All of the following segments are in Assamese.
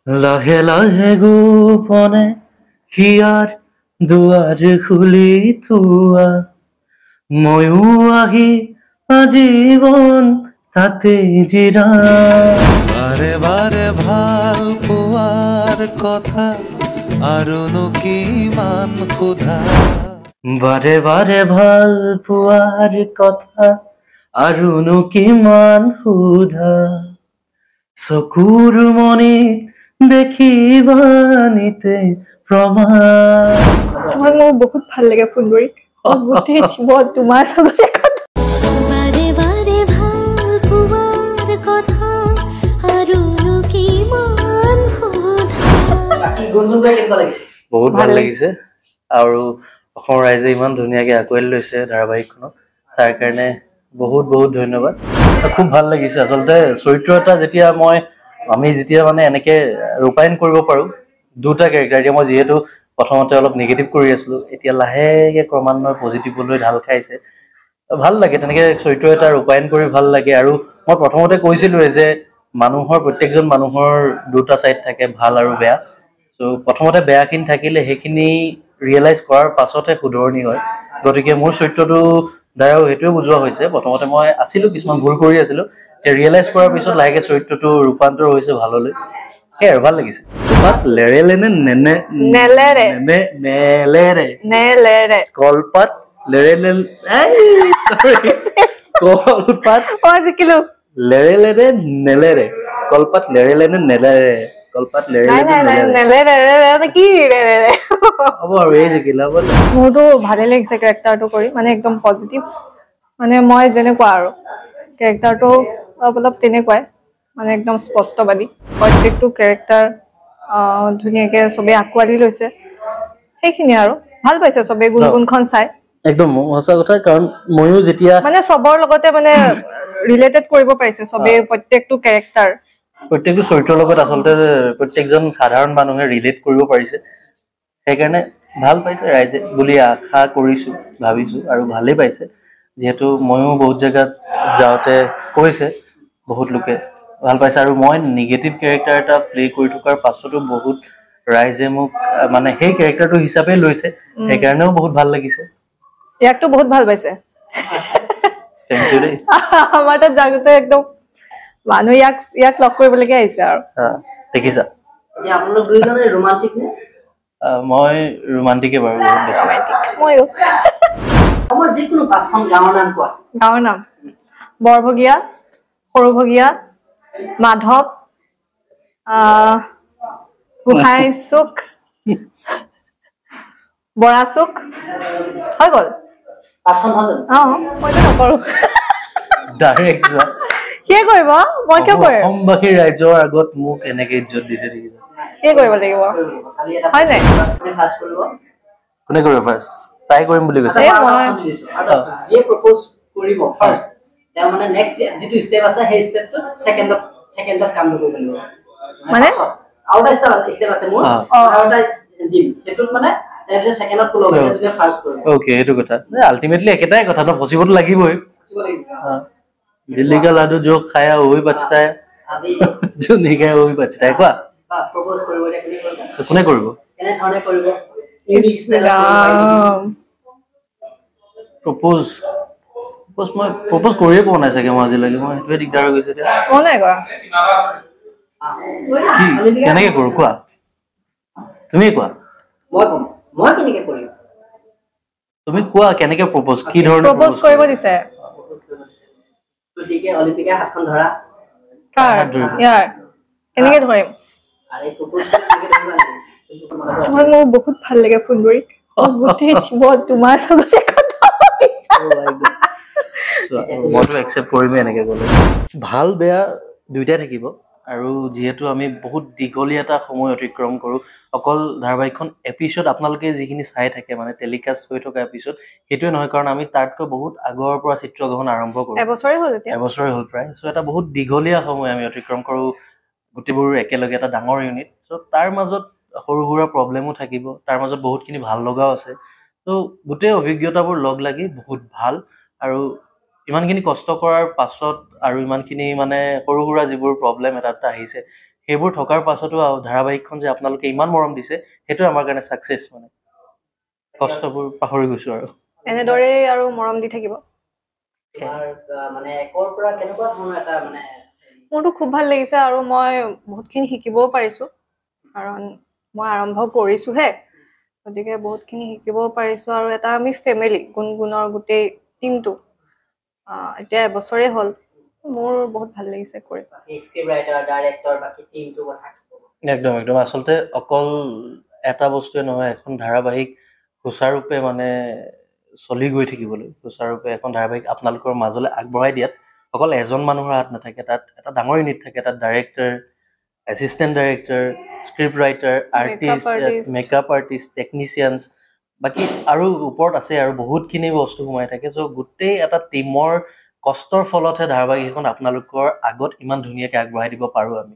লাহে লাহে গোপনে হিয়াৰ দুৱাৰ খুলি থোৱা ময়ো আহি আজীৱন তাতে জিৰা বাৰে বাৰে ভাল পোৱাৰ কথা আৰুনো কিমান সোধা বাৰে বাৰে ভাল পোৱাৰ কথা আৰুনো কিমান সোধা চকুৰ মণি দেখিবা নিতে প্ৰমাণ মোৰ বহুত ভাল লাগে ফুলবৰীক গোটেই জীৱন তোমাৰ লগতে বাৰে বাৰে ভাল পোৱাৰ কথা আৰু কিমান বহুত ভাল লাগিছে আৰু অসমৰ ৰাইজে ইমান ধুনীয়াকে আঁকোৱালি লৈছে ধাৰাবাহিকখনক তাৰ কাৰণে বহুত বহুত ধন্যবাদ খুব ভাল লাগিছে আচলতে চৰিত্ৰ এটা যেতিয়া আমি যেতিয়া মানে এনেকে ৰূপায়ণ কৰিব পাৰো দুটা কেৰেক্টাৰ এতিয়া মই যিহেতু প্ৰথমতে অলপ নিগেটিভ কৰি আছিলো এতিয়া লাহেকে ক্ৰমান্বয়ে পজিটিভলৈ ঢাল খাইছে ভাল লাগে তেনেকে চৰিত্ৰ এটা ৰূপায়ণ কৰি ভাল লাগে আৰু মই প্ৰথমতে কৈছিলোৱে যে প্ৰত্যেকজন মানুহৰ দুটা চাইড থাকে ভাল আৰু বেয়া চ' প্ৰথমতে বেয়াখিনি থাকিলে সেইখিনি ৰিয়েলাইজ কৰাৰ পাছতহে শুধৰণি হয় গতিকে মোৰ চৰিত্ৰটো দ্বাৰাও সেইটোৱে বুজোৱা হৈছে প্ৰথমতে মই আছিলো কিছুমান ভুল কৰি আছিলো ৰিয়েলাইজ কৰাৰ পিছত লাহেকে চৰিত্ৰটো ৰূপান্তৰ হৈছে ভাললৈ সেই আৰু ভাল লাগিছে কলপাত লেৰেলে নে নেলেৰে নেলেৰে নেলেৰে কলপাত লেৰেলে কলপাত মই জিকিলো লেৰেলে নে নেলেৰে কলপাত লেৰেলে নে নেলেৰে কলপাত লেৰেলে নে নেলেৰে নেলেৰে কি হ'ব আৰু এই জিকিলা ব'ল মোৰতো ভালে লাগিছে কেৰেক্টাৰটো কৰি মানে একদম পজিটিভ মানে মই যেনেকুৱা আৰু কেৰেক্টাৰটো অলপ তেনেকুৱাই মানে একদম স্পষ্টবাদী প্ৰত্যেকটো কেৰেক্টাৰ ধুনীয়াকে চবে আঁকোৱালি লৈছে সেইখিনি আৰু ভাল পাইছে চবে গুণগুণখন চাই একদম সঁচা কথা কাৰণ ময়ো যেতিয়া মানে চবৰ লগতে মানে ৰিলেটেড কৰিব পাৰিছে চবে প্ৰত্যেকটো কেৰেক্টাৰ প্ৰত্যেকটো চৰিত্ৰৰ লগত আচলতে প্ৰত্যেকজন সাধাৰণ মানুহে ৰিলেট কৰিব পাৰিছে সেইকাৰণে ভাল পাইছে ৰাইজে বুলি আশা কৰিছো ভাবিছো আৰু ভালেই পাইছে যিহেতু ময়ো বহুত জেগাত যাওঁতে কৈছে বহুত লোকে ভাল পাইছে আৰু মই নিগেটিভ কেৰেক্টাৰ এটা প্লে কৰি থকাৰ পাছতো বহুত ৰাইজে মোক মানে সেই কেৰেক্টাৰটো হিচাপে লৈছে সেইকাৰণেও বহুত ভাল লাগিছে ইয়াকতো বহুত ভাল পাইছে থেংক ইউ দেই আমাৰ তাত যাওঁতে একদম মানুহ ইয়াক লগ কৰিবলৈকে আহিছে আৰু দেখিছা আপোনালোক দুইজনে ৰোমান্টিক নে মই ৰোমান্টিকে বাৰু বহুত বেছি ময়ো আমাৰ যিকোনো পাঁচখন গাঁৱৰ নাম কোৱা গাঁৱৰ নাম বৰভগীয়া সৰুভগীয়া মাধৱ গোহাঁইচুক বৰাচুক হৈ গ'ল পাঁচখন হ'ল মইতো নকৰো ডাইৰেক্ট কিয় কৰিব মই কিয় কৰিম অসমবাসী ৰাইজৰ আগত মোক এনেকে ইজ্জত দিছে দেখিছা কি কৰিব লাগিব খালি এটা হয় নাই ফাৰ্ষ্ট কৰিব কোনে কৰিব ফাৰ্ষ্ট তাই কৰিম বুলি কৈছে যিয়ে প্ৰপ'জ কৰিব ফাৰ্ষ্ট তেওঁ মানে নেক্সট যিটো ষ্টেপ আছে সেই ষ্টেপটো ছেকেণ্ডত কামটো কৰিব লাগিব মানে আৰু এটা ষ্টেপ আছে মোৰ আৰু এটা দিম সেইটোত মানে ছেকেণ্ডত ফ'ল' কৰিব যদি ফাৰ্ষ্ট কৰিব ওকে এইটো কথা আল্টিমেটলি একেটাই কথা ন ফচিবতো লাগিবই দিল্লী কা লাডু जो खाया वही बचता है আমি जो नहीं खाया वही बचता है কোৱা প্ৰপ'জ কৰিব কোনে কৰিব কেনে ধৰণে কৰিব প্ৰপ'জ মই প্ৰপ'জ কৰিয়ে পোৱা নাই চাগে মই আজিলৈকে মই সেইটোৱে দিগদাৰ হৈ গৈছে এতিয়া মই নাই কৰা কি কেনেকে কৰো কোৱা তুমি কোৱা মই কেনেকে কৰিম তুমি কোৱা কেনেকে প্ৰপ'জ কি ধৰণে প্ৰপ'জ কৰিব দিছে গতিকে অলিম্পিকে হাতখন ধৰা কাৰ ইয়াৰ কেনেকে ধৰিম আৰু প্ৰপ'জ কেনেকে ধৰিবা মোৰ বহুত ভাল লাগে ফুলবৰীক গোটেই জীৱন তোমাৰ লগতে মইতো একচেপ্ট কৰিমেই এনেকে গ'লে ভাল বেয়া দুইটাই থাকিব আৰু যিহেতু আমি বহুত দীঘলীয়া এটা সময় অতিক্ৰম কৰোঁ অকল ধাৰাবাহিকখন এপিছড আপোনালোকে যিখিনি চাই থাকে মানে টেলিকাষ্ট হৈ থকা এপিছড সেইটোৱে নহয় কাৰণ আমি তাতকৈ বহুত আগৰ পৰা চিত্ৰগ্ৰহণ আৰম্ভ কৰোঁ এবছৰে হ'ল প্ৰায় চ' এটা বহুত দীঘলীয়া সময় আমি অতিক্ৰম কৰোঁ গোটেইবোৰ একেলগে এটা ডাঙৰ ইউনিট চ' তাৰ মাজত সৰু সুৰা প্ৰব্লেমো থাকিব তাৰ মাজত বহুতখিনি ভাল লগাও আছে ত' গোটেই অভিজ্ঞতাবোৰ লগ লাগি বহুত ভাল আৰু ইমানখিনি কষ্ট কৰাৰ পাছত আৰু ইমানখিনি মানে সৰু সুৰা যিবোৰ প্ৰব্লেম এটা আহিছে সেইবোৰ থকাৰ পাছতো ধাৰাবাহিকখন যে আপোনালোকে ইমান মৰম দিছে সেইটো আমাৰ কাৰণে ছাকচেছ মানে কষ্টবোৰ পাহৰি গৈছো আৰু এনেদৰেই আৰু মৰম দি থাকিব তোমাৰ মানে একৰ পৰা কেনেকুৱা ধৰণৰ এটা মানে মোৰতো খুব ভাল লাগিছে আৰু মই বহুতখিনি শিকিবও পাৰিছোঁ কাৰণ মই আৰম্ভ কৰিছোঁহে গতিকে বহুতখিনি শিকিবও পাৰিছোঁ আৰু এটা আমি ফেমিলি গুণগুণৰ গোটেই টিমটো এতিয়া এবছৰেই হ'ল মোৰ বহুত ভাল লাগিছে কৰি স্ক্ৰিপ্ট ৰাইটাৰ ডাইৰেক্টৰ বাকি টিমটো কথা একদম একদম আচলতে অকল এটা বস্তুৱে নহয় এখন ধাৰাবাহিক সুচাৰুৰূপে মানে চলি গৈ থাকিবলৈ সুচাৰুৰূপে এখন ধাৰাবাহিক আপোনালোকৰ মাজলৈ আগবঢ়াই দিয়াত অকল এজন মানুহৰ হাত নাথাকে তাত এটা ডাঙৰ ইউনিট থাকে তাত director assistant director script writer artist makeup artist technicians বাকী আৰু ওপৰত আছে আৰু বহুতখিনি বস্তু সোমাই থাকে চ' গোটেই এটা টিমৰ কষ্টৰ ফলতহে ধাৰাবাহিক এখন আপোনালোকৰ আগত ইমান ধুনীয়াকৈ আগবঢ়াই দিব পাৰোঁ আমি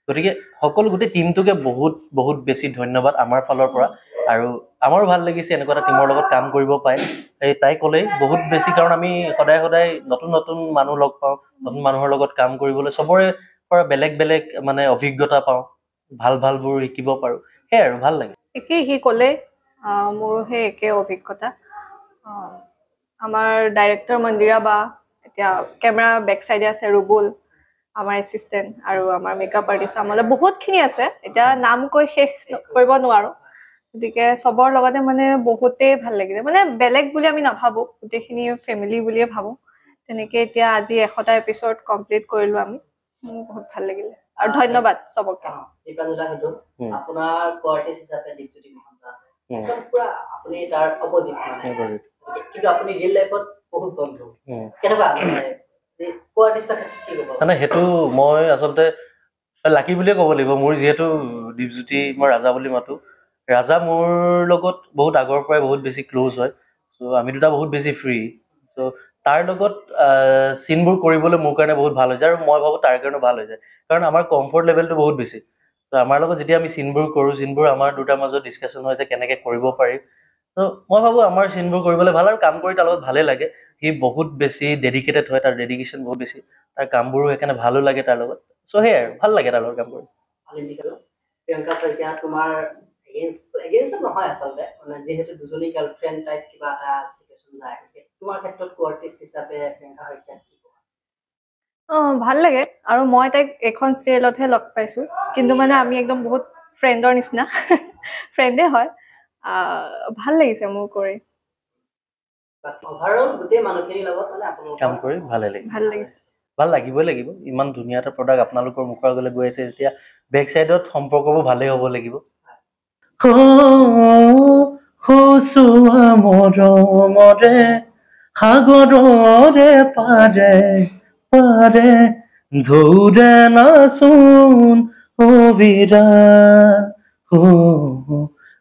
গতিকে সকলো গোটেই টিমটোকে বহুত বহুত বেছি ধন্যবাদ আমাৰ ফালৰ পৰা আৰু আমাৰো ভাল লাগিছে এনেকুৱা এটা টিমৰ লগত কাম কৰিব পাই এই তাই ক'লেই বহুত বেছি কাৰণ আমি সদায় সদায় নতুন নতুন মানুহ লগ পাওঁ নতুন মানুহৰ লগত কাম কৰিবলৈ চবৰে পৰা বেলেগ বেলেগ মানে অভিজ্ঞতা পাওঁ ভাল ভালবোৰ শিকিব পাৰোঁ সেয়াই আৰু ভাল লাগে একেই সি ক'লে মোৰো সেই একে অভিজ্ঞতা আমাৰ ডাইৰেক্টৰ মন্দিৰা বা এতিয়া কেমেৰা বেক চাইডে আছে ৰুবুল আমাৰ এছিষ্টেণ্ট আৰু আমাৰ মেকআপ আৰ্টিষ্ট আমালৈ বহুতখিনি আছে এতিয়া নাম কৈ শেষ কৰিব নোৱাৰোঁ গতিকে চবৰ লগতে মানে বহুতেই ভাল লাগিলে মানে বেলেগ বুলি আমি নাভাবোঁ গোটেইখিনি ফেমিলি বুলিয়ে ভাবোঁ তেনেকৈ এতিয়া আজি 100টা এপিছড কমপ্লিট কৰিলোঁ আমি মোৰ বহুত ভাল লাগিলে আৰু ধন্যবাদ চবকে দীপাঞ্জলা হেতু আপোনাৰ কোৱাৰ্টিষ্ট হিচাপে দীপজ্যোতি মহন্ত আছে একদম পুৰা আপুনি তাৰ অপোজিট মানে কিন্তু আপুনি ৰিয়েল লাইফত বহুত বন্ধু কেনেকুৱা মানে সেইটো মই আচলতে লাকি বুলিয়ে ক'ব লাগিব মোৰ যিহেতু দীপজ্যোতি মই ৰাজা বুলি মাতো ৰাজা মোৰ লগত বহুত আগৰ পৰাই বহুত বেছি ক্ল'জ হয় চ' আমি দুটা বহুত বেছি ফ্ৰী চ' তাৰ লগত চিনবোৰ কৰিবলৈ মোৰ কাৰণে বহুত ভাল হৈ যায় আৰু মই ভাবোঁ তাৰ কাৰণেও ভাল হৈ যায় কাৰণ আমাৰ কমফৰ্ট লেভেলটো বহুত বেছি ত' আমাৰ লগত যেতিয়া আমি চিনবোৰ কৰোঁ চিনবোৰ আমাৰ দুটাৰ মাজত ডিছকাশ্যন হয় যে কেনেকৈ কৰিব পাৰি ত' মই ভাবোঁ আমাৰ চিনবোৰ কৰিবলৈ ভাল আৰু কাম কৰি তাৰ লগত ভালেই লাগে সি বহুত বেছি ডেডিকেটেড হয় তাৰ ডেডিকেশ্যন বহুত বেছি তাৰ কামবোৰো সেইকাৰণে ভালো লাগে তাৰ লগত চ' সেয়াই আৰু ভাল লাগে তাৰ লগত কাম কৰি প্ৰিয়ংকা শইকীয়া তোমাৰ এগেইনষ্ট নহয় আচলতে মানে যিহেতু দুজনী গাৰ্লফ্ৰেণ্ড টাইপ কিবা এটা চিটুৱেশ্যন যায় তোমাৰ ক্ষেত্ৰত কোৱাৰ্টিষ্ট হিচাপে প্ৰিয়ংকা শইকীয়া কি ভাল লাগে আৰু মই তাইক এখন চিৰিয়েলতহে লগ পাইছোঁ কিন্তু মানে আমি একদম বহুত ফ্ৰেণ্ডৰ নিচিনা ফ্ৰেণ্ডে হয় ভাল লাগিছে মোৰ কৰি অভাৰঅল গোটেই মানুহখিনিৰ লগত মানে আপোনালোকৰ কাম কৰি ভালে লাগে ভাল লাগিছে ভাল লাগিবই লাগিব ইমান ধুনীয়া এটা প্ৰডাক্ট আপোনালোকৰ মুখৰ আগলৈ গৈ আছে যেতিয়া বেক চাইডত সম্পৰ্কবোৰ ভালেই হ'ব লাগিব মৰমৰে সাগৰৰে পাৰে পাৰে ধৌৰে নাচোন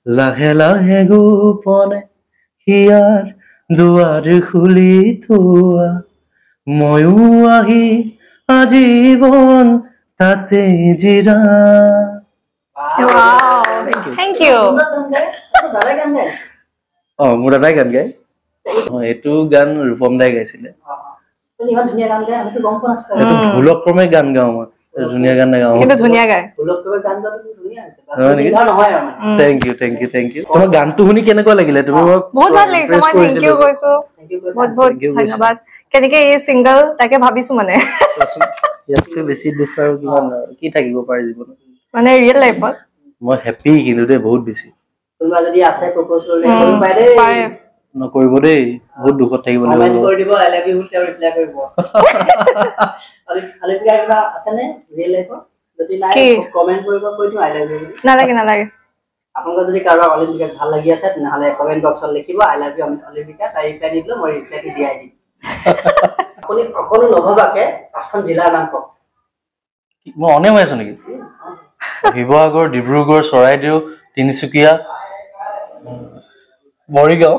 লাহে লাহে গোপনে হিয়াৰ দুৱাৰ খুলি থোৱা ময়ো আহি আজীৱন তাতে জিৰা থেংক ইউ মোৰ দাদাই গান গায় এইটো গান ৰূপম দাই গাইছিলে ইমান ধুনীয়া গান গায় আমিতো গম পোৱা নাছিলো এইটো ভুলক্ৰমে গান গাওঁ মই ধুনীয়া গান নাগাওঁ কিন্তু ধুনীয়া গায় ভুলক্ৰমে গান গাওঁটো ধুনীয়া আছে নহয় আৰু মানে থেংক ইউ তোমাৰ গানটো শুনি কেনেকুৱা লাগিলে তুমি বহুত ভাল লাগিছে মই থেংক ইউ কৈছো বহুত বহুত ধন্যবাদ কেনেকে এই সিংগল তাকে ভাবিছো মানে ইয়াতকৈ বেছি দুখ আৰু কিমান কি থাকিব পাৰে জীৱনত মানে ৰিয়েল লাইফত মই হেপী কিন্তু দেই বহুত বেছি কোনোবা যদি আছে প্ৰপ'জ কৰিলে কৰিব পাৰে দেই নকৰিব দেই বহুত দুখত থাকিব কমেন্ট কৰি দিব আই লাভ ইউ বুলি ৰিপ্লাই কৰিব আলিপিকা কিবা আছে নে ৰিয়েল লাইফত যদি নাই কমেন্ট কৰিব কৈ দিও আই লাভ ইউ নালাগে নালাগে আপোনালোকৰ যদি কাৰোবাক অলিম্পিকাত ভাল লাগি আছে তেনেহ'লে কমেন্ট বক্সত লিখিব আই লাভ ইউ অলিম্পিকা তাই ৰিপ্লাই দিলে মই ৰিপ্লাইটো দিয়াই দিম আপুনি অকনো নভবাকে 5খন জিলাৰ নাম কওক মই অনে হৈ আছো নেকি শিৱসাগৰ ডিব্ৰুগড় চৰাইদেউ তিনিচুকীয়া মৰিগাঁও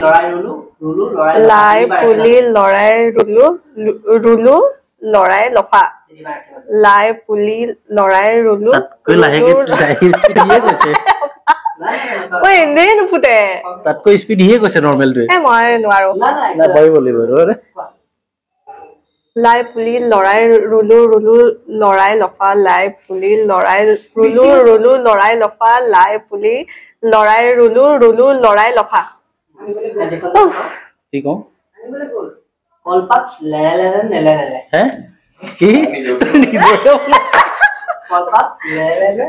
লৰাই ৰুলু লাই পুলি লৰাই ৰুলু লৰাই লফা লাই পুলি লৰাই ৰুলু তাতকৈ লাহেকে কৈছে মই এনেই নুফুটে তাতকৈ স্পীড কৈছে নৰ্মেলটোৱে মই নোৱাৰো পাৰিব লাগিব লাই পুলি লৰাই ৰুলু ৰুলু লৰাই লফা লাই পুলি লৰাই ৰুলু ৰুলু লৰাই লফা লাই পুলি লৰাই ৰুলু ৰুলু লৰাই লফা কি কওঁ কলপাত লেৰে লেৰে নেলেৰে হে কি কলপাত লেৰে লেৰে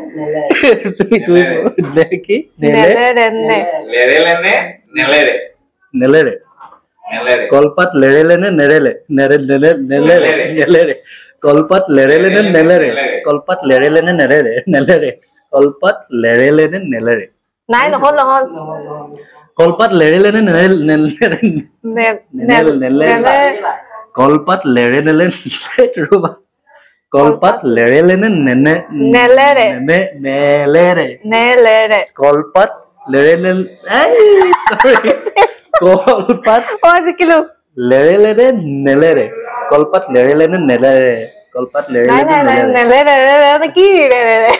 নেলেৰে কি নেলেৰে নে লেৰেলেনে নেলেৰে নেলেৰে নেলেৰে কলপাত লেৰেলে নে নেৰেলে নেলেৰে কলপাত লেৰেলে নে নেলেৰে কলপাত লেৰেলে নে নেৰেলে নেলেৰে কলপাত লেৰেলে নে নেলেৰে নাই নহল নহল কলপাত লেৰেলে নে নেলেৰে কলপাত লেৰেলে ৰবা কলপাত লেৰেলে নে নেলেৰে নেলেৰে নেলেৰে কলপাত লেৰেলে কলপাত জিকিলো লেৰেলে নে নেলেৰে কলপাত লেৰেলে নে নেলেৰে কলপাত লেৰেলে নাই নে নাই নাই নেলেৰে নেলেৰে কি ৰেৰে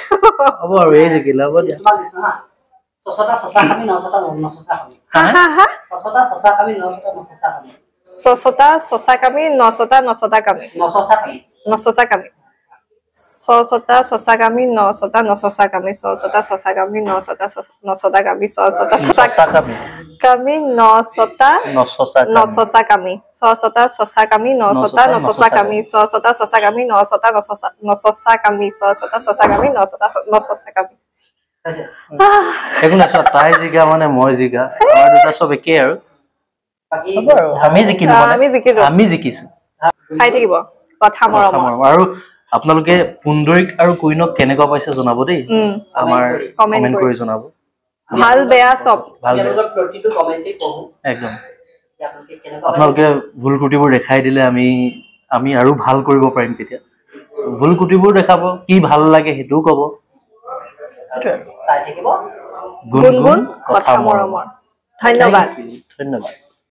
হ'ব আৰু এই জিকিল হ'ব দিয়া তোমাক দিছো হা ছচটা ছচা খামি নছটা নছচা খামি হা ছচটা ছচা খামি নছটা নছচা খামি ছচটা ছচা কামি নছটা নছটা কামি নছচা খামি নছচা কামি ছচটা ছচা কামি নছটা নছচা কামি ছচটা ছচা কামি নছটা নছটা কামি ছচটা ছচা কামি নছটা নছচা কামি ছচটা ছচা কামি নছটা নছচা কামি ছচটা ছচা কামি নছটা নছচা কামি ছচটা ছচা কামি নছটা নছচা কামি হৈছে একো নাই চোৱা তাই জিকা মানে মই জিকা আমাৰ দুটা চব একেই আৰু বাকি হ'ব আৰু আমি জিকিলো আমি জিকিলো। আমি জিকিছো খাই থাকিব কথা মৰম আৰু আপোনালোকে পুন্দৰিক আৰু কুইনক কেনেকুৱা পাইছে জনাব দেই আমাৰ comment কমেন্ট কৰি কৰি জনাব ভাল বেয়া চব ভাল তেওঁলোকৰ প্ৰতিটো কমেণ্টেই পঢ়ো একদম যে আপোনালোকে কেনেকুৱা আপোনালোকে ভুল ত্ৰুটিবোৰ দেখাই দিলে আমি আৰু ভাল কৰিব পাৰিম তেতিয়া ভুল ত্ৰুটিবোৰ দেখাব কি ভাল লাগে সেইটোও ক'ব চাই থাকিব গুণগুণ কথা মৰমৰ ধন্যবাদ ধন্যবাদ